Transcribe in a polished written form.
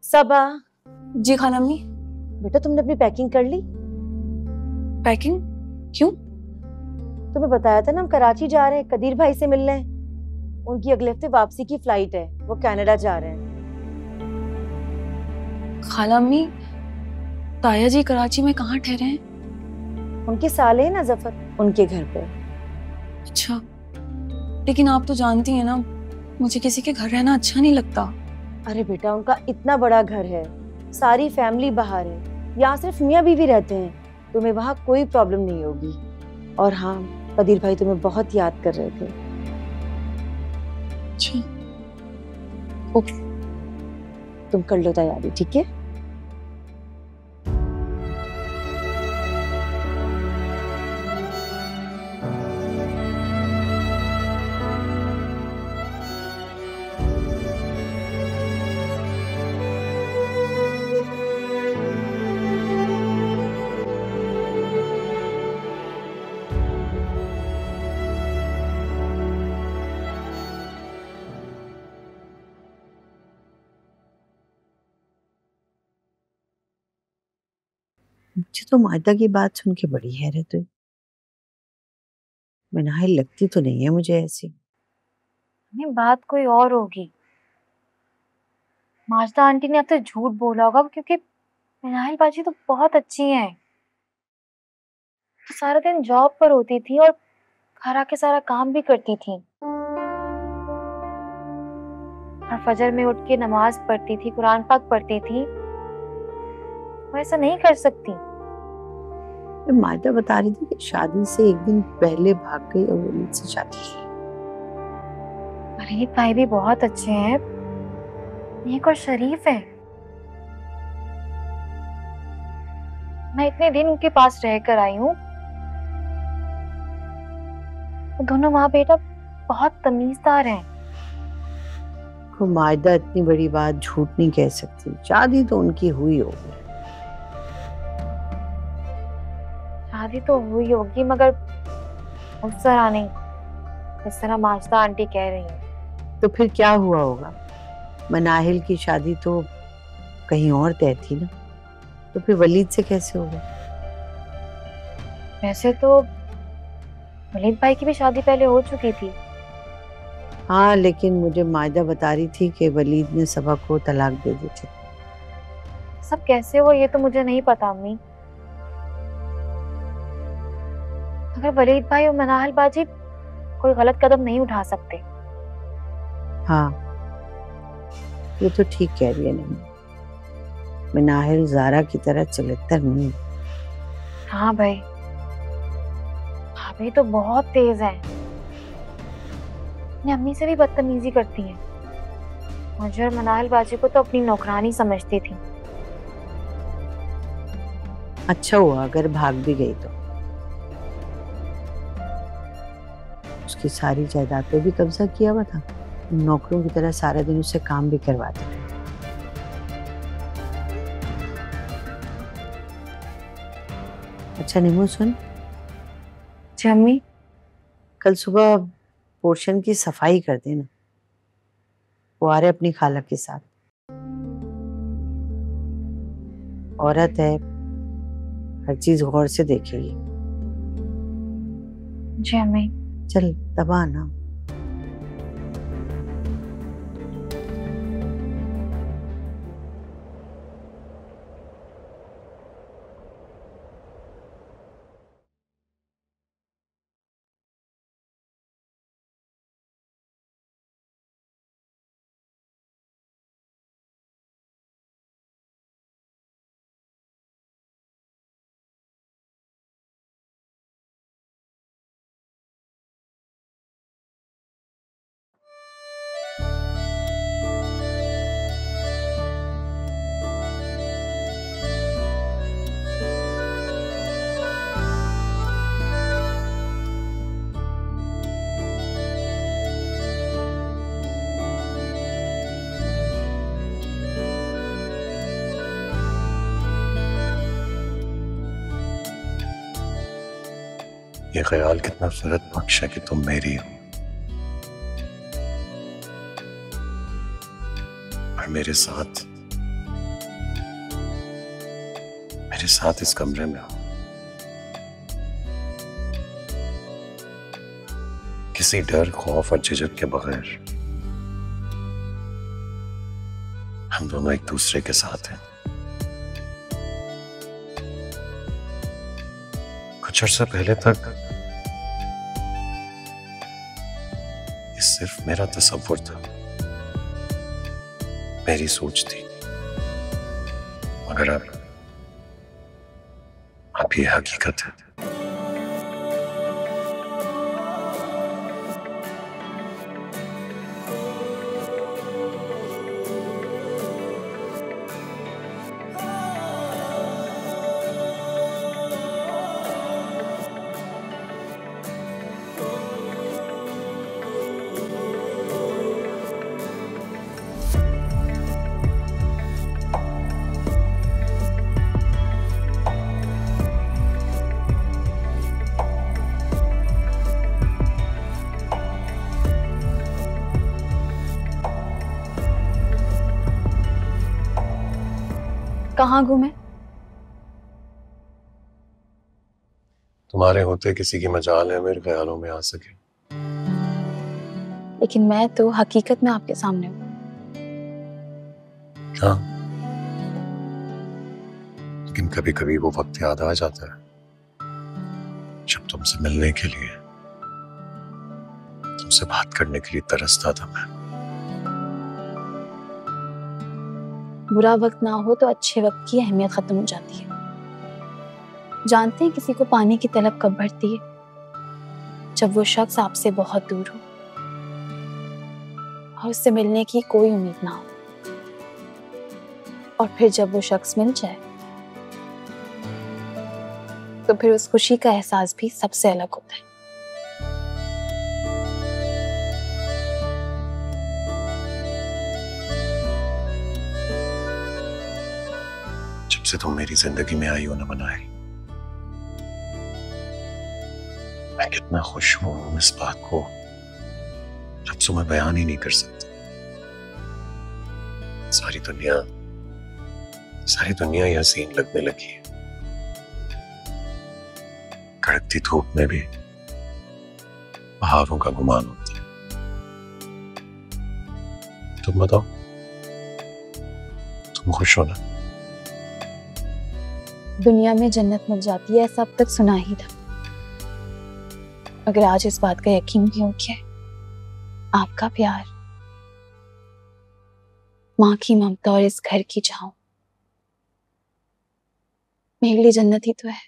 सबा। जी खाला अम्मी। बेटा तुमने अपनी पैकिंग कर ली? पैकिंग? क्यों? तुम्हें बताया था ना हम कराची जा रहे हैं, कदीर भाई से मिलने। उनकी अगले हफ्ते वापसी की फ्लाइट है, वो कनाडा जा रहे हैं। खाला अम्मी, ताया जी कराची में कहाँ ठहरे हैं? उनके साले हैं ना जफर, उनके घर पे। अच्छा, लेकिन आप तो जानती हैं ना, मुझे किसी के घर रहना अच्छा नहीं लगता। अरे बेटा उनका इतना बड़ा घर है, सारी फैमिली बाहर है, यहाँ सिर्फ मियाँ बीवी रहते हैं, तुम्हें वहाँ कोई प्रॉब्लम नहीं होगी। और हाँ, कदीर भाई तुम्हें बहुत याद कर रहे थे। अच्छा, ओके। तुम कर लो तैयारी, ठीक है? मुझे तो मायदा की बात सुन के बड़ी हैरत हुई। मिनाहिल लगती तो नहीं है मुझे ऐसी। नहीं, बात कोई और होगी। माजदा आंटी ने अब तो झूठ बोला होगा, क्योंकि मिनाहिल बाजी तो बहुत अच्छी हैं। तो सारा दिन जॉब पर होती थी और घर आके सारा काम भी करती थी, और फजर में उठ के नमाज पढ़ती थी, कुरान पाक पढ़ती थी। वो ऐसा नहीं कर सकती। मायदा बता रही थी कि शादी से एक दिन पहले भाग गई और वलीद से शादी की। वलीद भाई भी बहुत अच्छे हैं, नेक और शरीफ है। मैं इतने दिन उनके पास रहकर आई हूँ। दोनों माँ बेटा बहुत तमीजदार हैं। मायदा इतनी बड़ी बात झूठ नहीं कह सकती, शादी तो उनकी हुई होगी। शादी तो हुई होगी, मगर उस तरह नहीं जिस तरह माजदा आंटी कह रही है। तो फिर क्या हुआ होगा? मनाहिल की शादी तो कहीं और तय थी ना, तो फिर वलीद से कैसे होगा? वैसे तो वलीद भाई की भी शादी पहले हो चुकी थी। हाँ, लेकिन मुझे मायदा बता रही थी कि वलीद ने सबा को तलाक दे दी थी। सब कैसे हुआ ये तो मुझे नहीं पता अम्मी। मगर वलीद भाई और मनाहिल बाजी कोई गलत कदम नहीं उठा सकते। हाँ, ये तो ठीक कह रही है। नहीं, मनाहिल ज़ारा की तरह चलत्तर नहीं। हाँ भाई, भाभी तो बहुत तेज है। अपनी अम्मी से भी बदतमीजी करती है। मुझे और मनाहिल बाजी को तो अपनी नौकरानी समझती थी। अच्छा हुआ अगर भाग भी गई तो। उसकी सारी जायदाद पे भी कब्जा किया हुआ था, नौकरों की तरह सारा दिन उससे काम भी करवाते थे। अच्छा निमो सुन, जी अम्मी। कल सुबह पोर्शन की सफाई कर देना, वो आ रहे अपनी खाला के साथ। औरत है, हर चीज गौर से देखेगी। जी अम्मी। चल दबा ना। ये ख्याल कितना फर्क बख्शा कि तुम मेरी हो और मेरे साथ मेरे साथ इस कमरे में हो, किसी डर, खौफ और झिझक के बगैर हम दोनों एक दूसरे के साथ हैं। कुछ अर्से पहले तक ये सिर्फ मेरा तसव्वुर था, मेरी सोच थी, मगर अब ये हकीकत है। कहाँ घूमे? तुम्हारे होते किसी की मजाल है मेरे ख्यालों में आ सके। लेकिन मैं तो हकीकत में आपके सामने हूँ। हाँ, लेकिन कभी कभी वो वक्त याद आ जाता है जब तुमसे मिलने के लिए, तुमसे बात करने के लिए तरसता था मैं। बुरा वक्त ना हो तो अच्छे वक्त की अहमियत खत्म हो जाती है। जानते हैं किसी को पानी की तलब कब बढ़ती है? जब वो शख्स आपसे बहुत दूर हो और उससे मिलने की कोई उम्मीद ना हो, और फिर जब वो शख्स मिल जाए तो फिर उस खुशी का एहसास भी सबसे अलग होता है। जब से तुम मेरी जिंदगी में आई हो ना मनाहिल, मैं कितना खुश हूं इस बात को लफ्ज़ों में बयान ही नहीं कर सकता। सारी दुनिया ही हसीन लगने लगी है। कड़कती धूप में भी पहाड़ों का गुमान होता है। तुम बताओ, तुम खुश हो ना? दुनिया में जन्नत मिल जाती है ऐसा अब तक सुना ही था, अगर आज इस बात का यकीन भी हो गया, आपका प्यार, माँ की ममता और इस घर की छांव मेरे लिए जन्नत ही तो है।